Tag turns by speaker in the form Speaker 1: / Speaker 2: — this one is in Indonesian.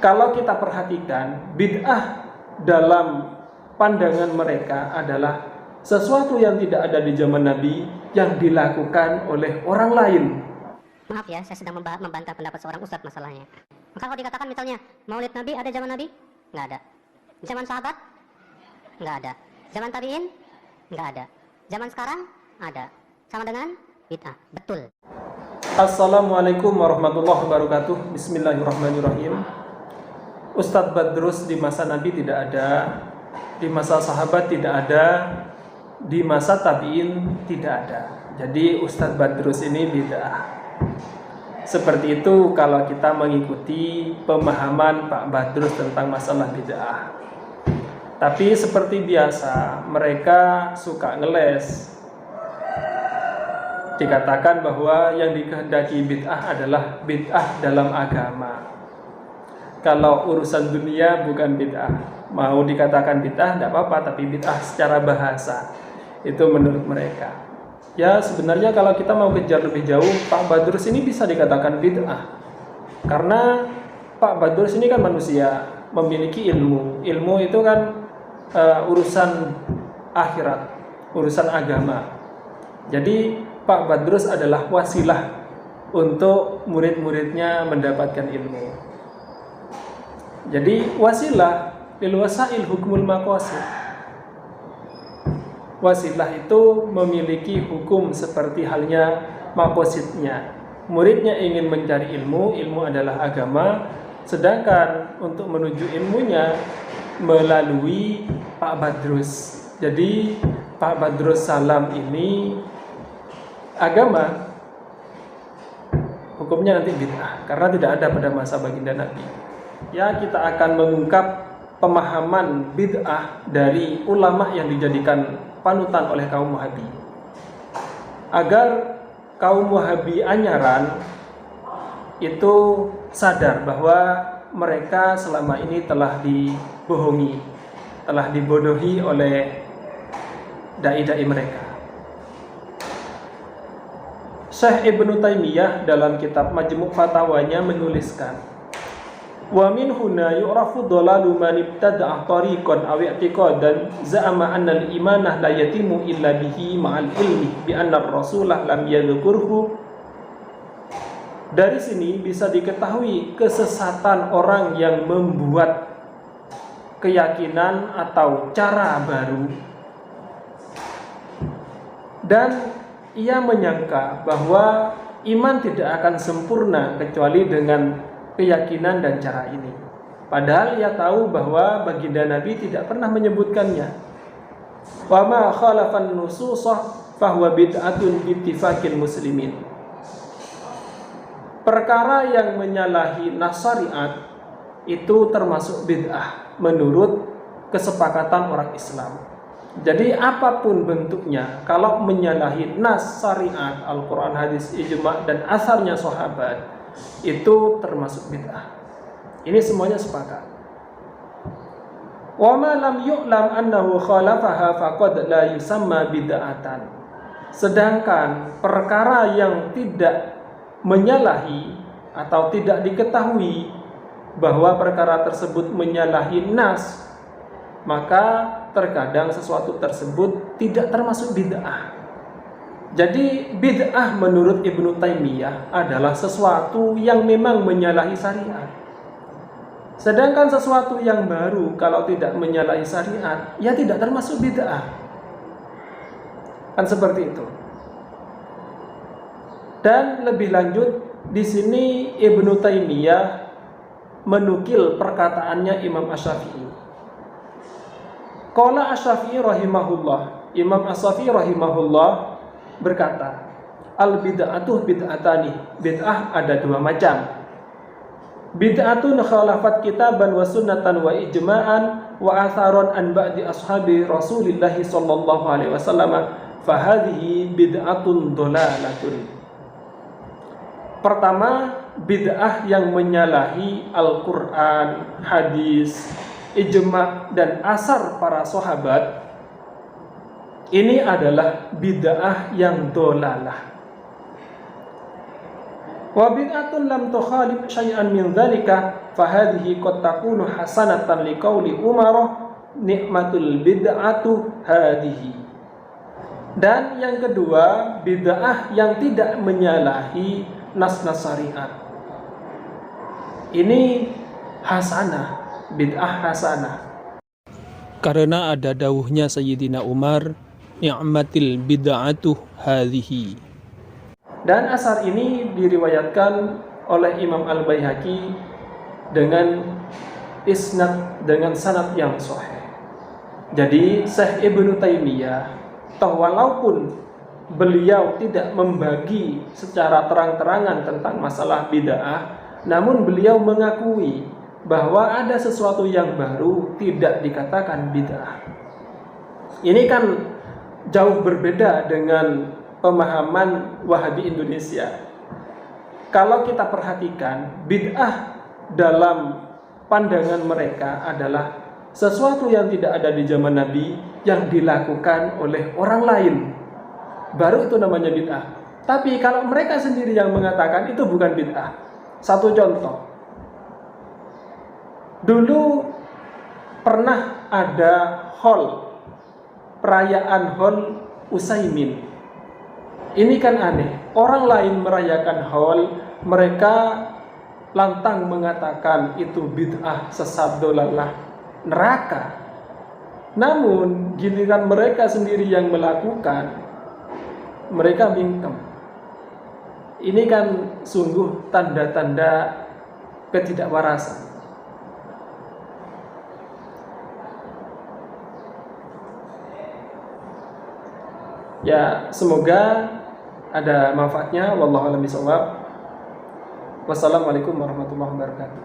Speaker 1: kalau kita perhatikan, bid'ah dalam pandangan mereka adalah sesuatu yang tidak ada di zaman Nabi yang dilakukan oleh orang lain.
Speaker 2: Maaf ya, saya sedang membantah pendapat seorang ustadz masalahnya. Maka kalau dikatakan misalnya maulid Nabi ada zaman Nabi? Nggak ada. Zaman sahabat? Nggak ada. Zaman tabi'in? Nggak ada. Zaman sekarang? Ada. Sama dengan bid'ah. Betul.
Speaker 1: Assalamualaikum warahmatullahi wabarakatuh. Bismillahirrahmanirrahim. Ustadz Badrus di masa Nabi tidak ada, di masa sahabat tidak ada, di masa tabi'in tidak ada. Jadi Ustadz Badrus ini bid'ah. Seperti itu kalau kita mengikuti pemahaman Pak Badrus tentang masalah bid'ah. Tapi seperti biasa mereka suka ngeles. Dikatakan bahwa yang dikehendaki bid'ah adalah bid'ah dalam agama. Kalau urusan dunia bukan bid'ah. Mau dikatakan bid'ah tidak apa-apa, tapi bid'ah secara bahasa. Itu menurut mereka. Ya sebenarnya kalau kita mau kejar lebih jauh, Pak Badrus ini bisa dikatakan bid'ah. Karena Pak Badrus ini kan manusia, memiliki ilmu. Ilmu itu kan urusan akhirat, urusan agama. Jadi Pak Badrus adalah wasilah untuk murid-muridnya mendapatkan ilmu. Jadi wasilah lil wasail hukmul maqasid. Wasilah itu memiliki hukum seperti halnya maqasidnya. Muridnya ingin mencari ilmu, ilmu adalah agama. Sedangkan untuk menuju ilmunya melalui Pak Badrus. Jadi Pak Badrus Salam ini agama, hukumnya nanti bid'ah karena tidak ada pada masa baginda Nabi. Ya, kita akan mengungkap pemahaman bid'ah dari ulama yang dijadikan panutan oleh kaum Wahabi, agar kaum Wahabi anyaran itu sadar bahwa mereka selama ini telah dibohongi, telah dibodohi oleh dai-dai mereka. Syekh Ibnu Taimiyah dalam kitab Majmu' Fatawanya menuliskan, wa min huna yu'rafu dhalalu man ibtada'a tariqan aw i'tiqadan za'ama anna al-imanah la yatimu illa bihi ma'al ilmi bi anna ar-rasulah lam yadhkurhu. Dari sini bisa diketahui kesesatan orang yang membuat keyakinan atau cara baru, dan ia menyangka bahwa iman tidak akan sempurna kecuali dengan keyakinan dan cara ini. Padahal ia tahu bahwa baginda Nabi tidak pernah menyebutkannya. Wa ma khalafan nususah fahuwa bid'atun bittifaqil muslimin. Perkara yang menyalahi nas syariat itu termasuk bid'ah menurut kesepakatan orang Islam. Jadi apapun bentuknya, kalau menyalahi nas syariat, Al-Quran, hadis, ijma' dan asarnya sahabat, itu termasuk bid'ah. Ini semuanya sepakat. Wa ma lam yu'lam annahu khalafaha faqad la yusamma bid'atan. Sedangkan perkara yang tidak menyalahi atau tidak diketahui bahwa perkara tersebut menyalahi nas, maka terkadang sesuatu tersebut tidak termasuk bid'ah. Jadi bid'ah menurut Ibnu Taimiyah adalah sesuatu yang memang menyalahi syariat. Sedangkan sesuatu yang baru kalau tidak menyalahi syariat, ya tidak termasuk bid'ah. Kan seperti itu. Dan lebih lanjut di sini Ibnu Taimiyah menukil perkataannya Imam Asy-Syafi'i. Qala Asy-Syafi'i rahimahullah, Imam Asy-Syafi'i rahimahullah berkata, al bid'atuh bid'atani. Bid'ah ada dua macam. Bid'atun khalafat kitaban wa sunnatan wa ijma'an wa atharon an ba'di ashabi Rasulillah sallallahu alaihi wasallam fa hadhihi bid'atun dhalalatun. Pertama, bid'ah yang menyalahi Al-Qur'an, hadis, ijma' dan asar para sahabat. Ini adalah bid'ah yang dhalalah. Wa bid'atun lam tukhalif syai'an min dzalika fa hadhihi qad takunu hasanatan liqauli Umar nikmatul bid'atu hadhihi. Dan yang kedua, bid'ah yang tidak menyalahi nas-nas syariat. Ini hasanah, bid'ah hasanah.
Speaker 3: Karena ada dawuhnya Sayyidina Umar, ni'matil bid'atu hadhihi.
Speaker 1: Dan asar ini diriwayatkan oleh Imam Al-Baihaqi dengan isnad, dengan sanad yang sahih. Jadi Syekh Ibnu Taimiyah, walaupun beliau tidak membagi secara terang-terangan tentang masalah bid'ah, namun beliau mengakui bahwa ada sesuatu yang baru tidak dikatakan bid'ah. Ini kan jauh berbeda dengan pemahaman Wahabi Indonesia. Kalau kita perhatikan, bid'ah dalam pandangan mereka adalah sesuatu yang tidak ada di zaman Nabi yang dilakukan oleh orang lain. Baru itu namanya bid'ah. Tapi kalau mereka sendiri yang mengatakan itu bukan bid'ah. Satu contoh. Dulu pernah ada perayaan Haul Utsaimin. Ini kan aneh. Orang lain merayakan Haul, mereka lantang mengatakan itu bid'ah, sesat, dolalah, neraka. Namun giliran mereka sendiri yang melakukan, mereka bingkem. Ini kan sungguh tanda-tanda ketidakwarasan. Ya, semoga ada manfaatnya. Wallahu a'lam bishawab. Wassalamualaikum warahmatullahi wabarakatuh.